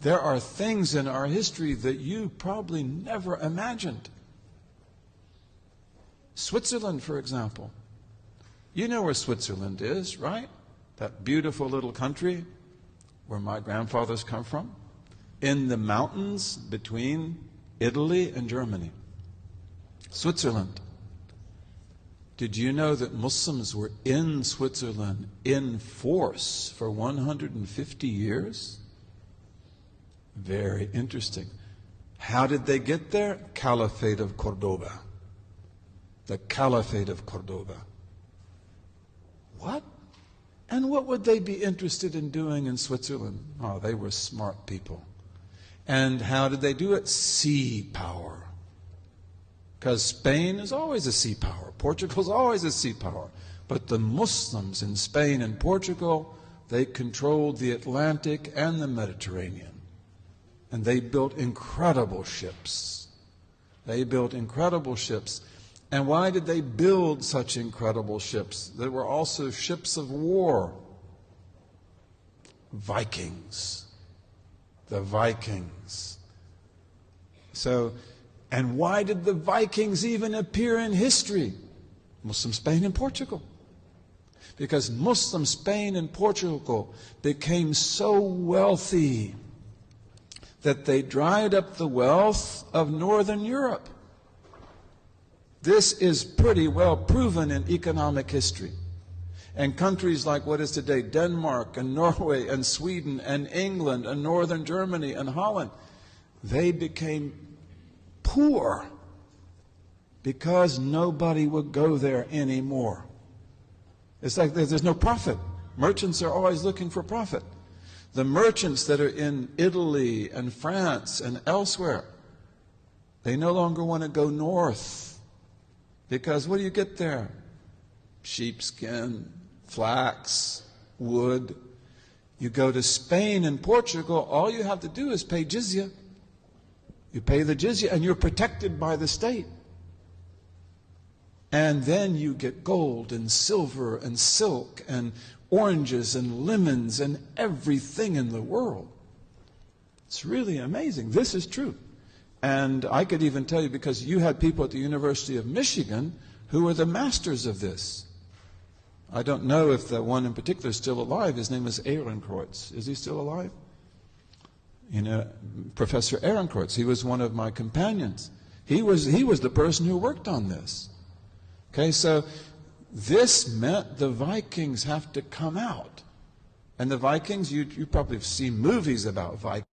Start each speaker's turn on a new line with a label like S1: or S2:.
S1: There are things in our history that you probably never imagined. Switzerland, for example. You know where Switzerland is, right? That beautiful little country where my grandfathers come from, in the mountains between Italy and Germany. Switzerland. Did you know that Muslims were in Switzerland in force for 150 years? Very interesting. How did they get there? Caliphate of Cordoba. The Caliphate of Cordoba. What? And what would they be interested in doing in Switzerland? Oh, they were smart people. And how did they do it? Sea power. Because Spain is always a sea power. Portugal is always a sea power. But the Muslims in Spain and Portugal, they controlled the Atlantic and the Mediterranean. And they built incredible ships. They built incredible ships. And why did they build such incredible ships? There were also ships of war. Vikings. The Vikings. So, and why did the Vikings even appear in history? Muslim Spain and Portugal. Because Muslim Spain and Portugal became so wealthy that they dried up the wealth of Northern Europe. This is pretty well proven in economic history. And countries like what is today Denmark and Norway and Sweden and England and Northern Germany and Holland, they became poor because nobody would go there anymore. It's like there's no profit. Merchants are always looking for profit. The merchants that are in Italy and France and elsewhere, they no longer want to go north. Because what do you get there? Sheepskin, flax, wood. You go to Spain and Portugal, all you have to do is pay jizya. You pay the jizya and you're protected by the state. And then you get gold and silver and silk and oranges and lemons and everything in the world. It's really amazing. This is true. And I could even tell you, because you had people at the University of Michigan who were the masters of this. I don't know if the one in particular is still alive. His name is Ehrenkreuz. Is he still alive? You know, Professor Ehrenkreuz. He was one of my companions. He was the person who worked on this. Okay, so this meant the Vikings have to come out. And the Vikings, you probably have seen movies about Vikings.